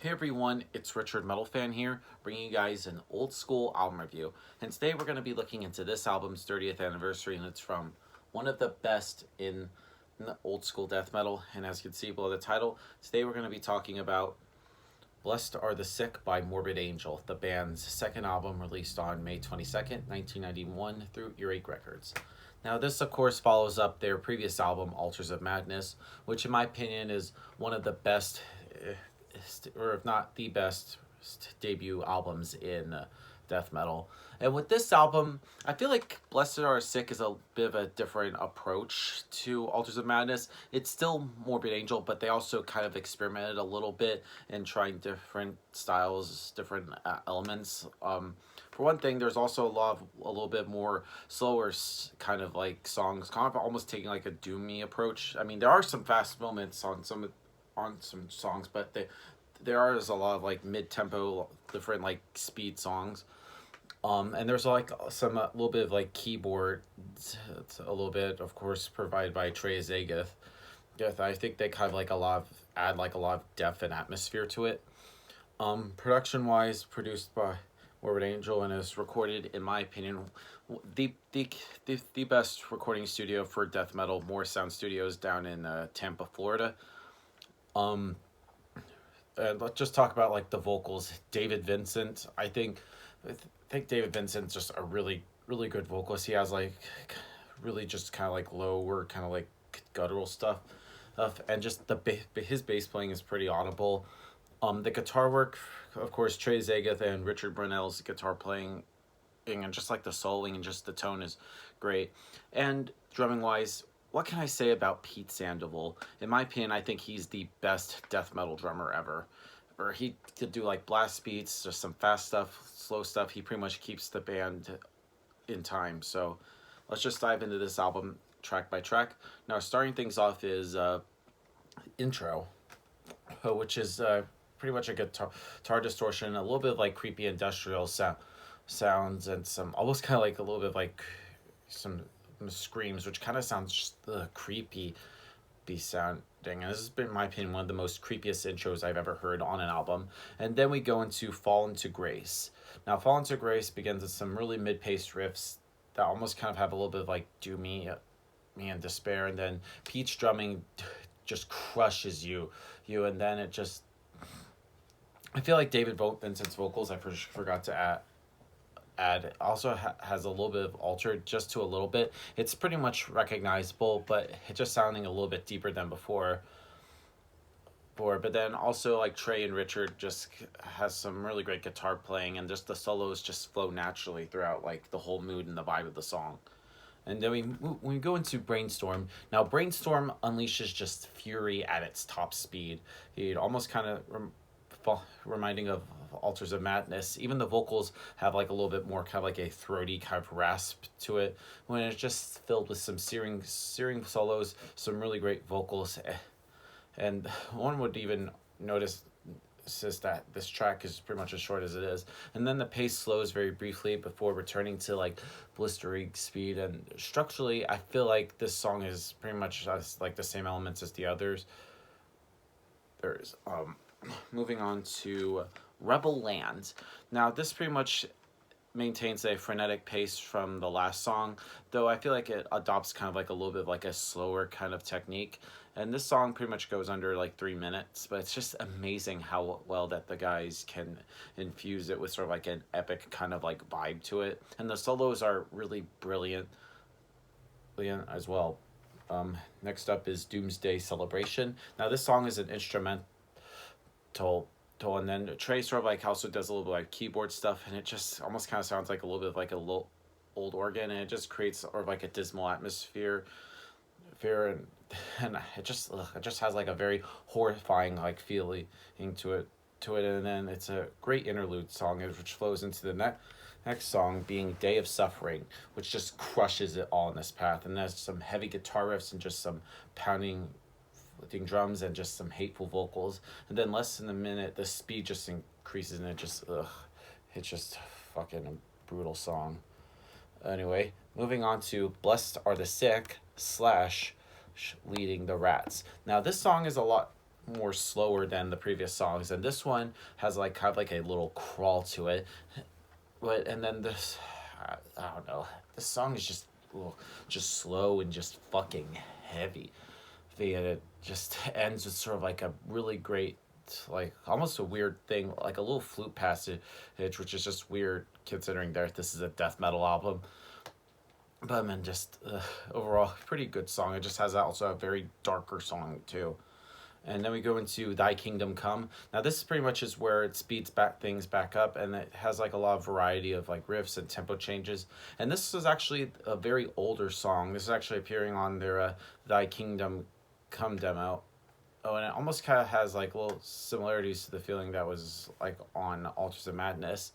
Hey everyone, it's Richard Metal Fan here, bringing you guys an old school album review. And today we're going to be looking into this album's 30th anniversary, and it's from one of the best in the old school death metal. And as you can see below the title, today we're going to be talking about Blessed Are the Sick by Morbid Angel, the band's second album released on May 22nd, 1991 through Earache Records. Now, this, of course, follows up their previous album, Altars of Madness, which, in my opinion, is one of the best, or if not the best, debut albums in death metal. And with this album, I feel like Blessed Are Sick is a bit of a different approach to Altars of Madness. It's still Morbid Angel, but they also kind of experimented a little bit in trying different styles, different elements. For one thing, there's also a little bit more slower kind of like songs, kind of almost taking like a doomy approach. I mean, there are some fast moments on some songs, but there is a lot of like mid-tempo, different like speed songs. And there's like a little bit of like keyboard, it's a little bit, of course, provided by Trey Zaguth. I think they kind of like add like a lot of depth and atmosphere to it. Production wise, produced by Morbid Angel and is recorded, in my opinion, the best recording studio for death metal, More Sound Studios down in Tampa, Florida. And let's just talk about like the vocals. David Vincent, I think David Vincent's just a really good vocalist. He has like really just kind of like lower kind of like guttural stuff, and just his bass playing is pretty audible. The guitar work, of course, Trey Zaguth and Richard Brunell's guitar playing, and just like the soloing and just the tone is great. And drumming wise, what can I say about Pete Sandoval? In my opinion, I think he's the best death metal drummer ever. Or he could do like blast beats, just some fast stuff, slow stuff. He pretty much keeps the band in time. So let's just dive into this album track by track. Now, starting things off is intro, which is pretty much a guitar distortion, a little bit of like creepy industrial sounds, and some almost kind of like a little bit of like some screams, which kind of sounds just creepy be sounding. And this has been, in my opinion, one of the most creepiest intros I've ever heard on an album. And then we go into Fall Into Grace. Now, Fall Into Grace begins with some really mid-paced riffs that almost kind of have a little bit of like doomy and despair, and then Pete's drumming just crushes you, and then it just, I feel like David Vincent's vocals, I forgot to add also has a little bit of altered, just to a little bit. It's pretty much recognizable, but it's just sounding a little bit deeper than before. But then also like Trey and Richard just has some really great guitar playing, and just the solos just flow naturally throughout like the whole mood and the vibe of the song. And then we go into Brainstorm. Now, Brainstorm unleashes just fury at its top speed. It almost kind of reminding of Altars of Madness. Even the vocals have like a little bit more kind of like a throaty kind of rasp to it, when it's just filled with some searing solos, some really great vocals. And one would even notice is that this track is pretty much as short as it is, and then the pace slows very briefly before returning to like blistering speed. And structurally, I feel like this song is pretty much like the same elements as the others. There's moving on to Rebel Land. Now, this pretty much maintains a frenetic pace from the last song, though I feel like it adopts kind of like a little bit of like a slower kind of technique. And this song pretty much goes under like 3 minutes, but it's just amazing how well that the guys can infuse it with sort of like an epic kind of like vibe to it. And the solos are really brilliant as well. Next up is Doomsday Celebration. Now, this song is an instrumental, and then Trey sort of like also does a little bit like keyboard stuff, and it just almost kind of sounds like a little bit of like a little old organ, and it just creates sort of like a dismal atmosphere, and it just has like a very horrifying like feeling to it, and then it's a great interlude song which flows into the next song, being Day of Suffering, which just crushes it all in this path. And there's some heavy guitar riffs and just some pounding drums and just some hateful vocals. And then less than a minute, the speed just increases, and it's just fucking a brutal song. Anyway, moving on to Blessed Are the Sick / Leading the Rats. Now, this song is a lot more slower than the previous songs, and this one has like kind of like a little crawl to it. But and then this, I don't know. This song is just just slow and just fucking heavy. And it just ends with sort of like a really great, like almost a weird thing, like a little flute passage, which is just weird considering that this is a death metal album. But I mean, just overall, pretty good song. It just has also a very darker song too. And then we go into Thy Kingdom Come. Now this is pretty much is where it speeds back things back up, and it has like a lot of variety of like riffs and tempo changes. And this is actually a very older song. This is actually appearing on their Thy Kingdom Come demo. Oh, and it almost kind of has like little similarities to the feeling that was like on Altars of Madness.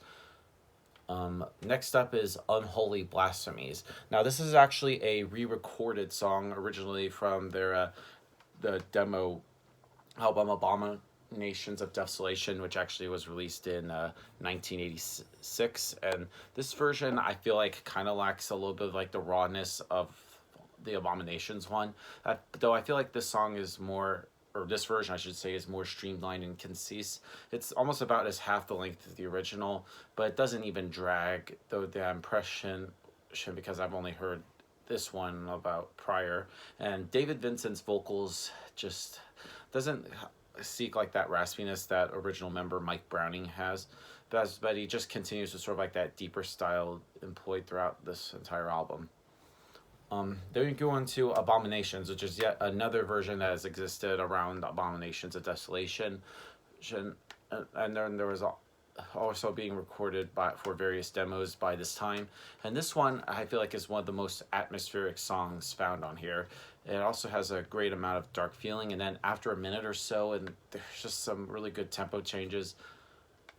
Next up is Unholy Blasphemies. Now this is actually a re-recorded song originally from their the demo album Abominations of Desolation, which actually was released in 1986. And this version I feel like kind of lacks a little bit of like the rawness of the Abominations one. Though I feel like this song is more, or this version I should say, is more streamlined and concise. It's almost about as half the length of the original, but it doesn't even drag, though the impression, because I've only heard this one about prior. And David Vincent's vocals just doesn't seek like that raspiness that original member Mike Browning has, but he just continues to sort of like that deeper style employed throughout this entire album. Then we go on to Abominations, which is yet another version that has existed around Abominations of Desolation. And then there was also being recorded for various demos by this time. And this one, I feel like, is one of the most atmospheric songs found on here. It also has a great amount of dark feeling. And then after a minute or so, and there's just some really good tempo changes.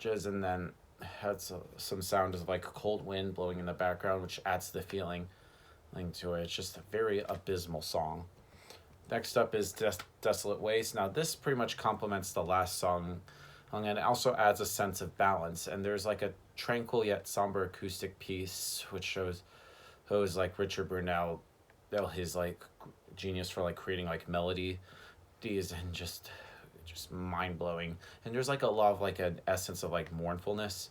And then has some sound of like cold wind blowing in the background, which adds the feeling to it. It's just a very abysmal song. Next up is Desolate Ways. Now this pretty much complements the last song, and it also adds a sense of balance. And there's like a tranquil yet somber acoustic piece, which shows like Richard Brunel, his like genius for like creating like melodies and just mind blowing. And there's like a lot of like an essence of like mournfulness.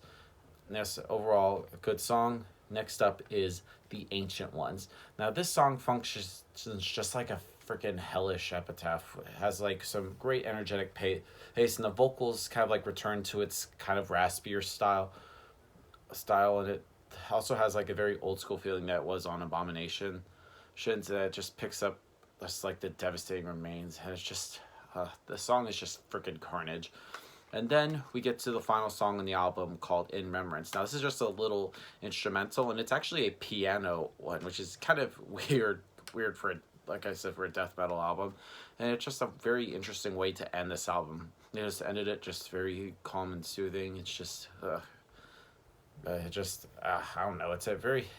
And that's overall a good song. Next up is The Ancient Ones. Now this song functions just like a freaking hellish epitaph. It has like some great energetic pace, and the vocals kind of like return to its kind of raspier style, and it also has like a very old school feeling that was on Abomination. That just picks up just like the devastating remains, and it's just the song is just freaking carnage. And then we get to the final song on the album called In Remembrance. Now this is just a little instrumental, and it's actually a piano one, which is kind of weird for, like I said, for a death metal album. And it's just a very interesting way to end this album. They just ended it just very calm and soothing. It's just, I don't know. It's a very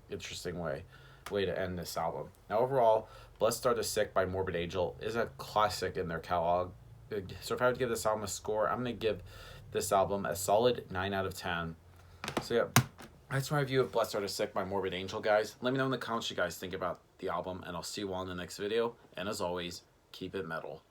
interesting way to end this album. Now overall, Blessed Are the Sick by Morbid Angel is a classic in their catalog. So if I would give this album a score, I'm going to give this album a solid 9 out of 10. So yeah, that's my review of Blessed Are the Sick by Morbid Angel, guys. Let me know in the comments what you guys think about the album, and I'll see you all in the next video. And as always, keep it metal.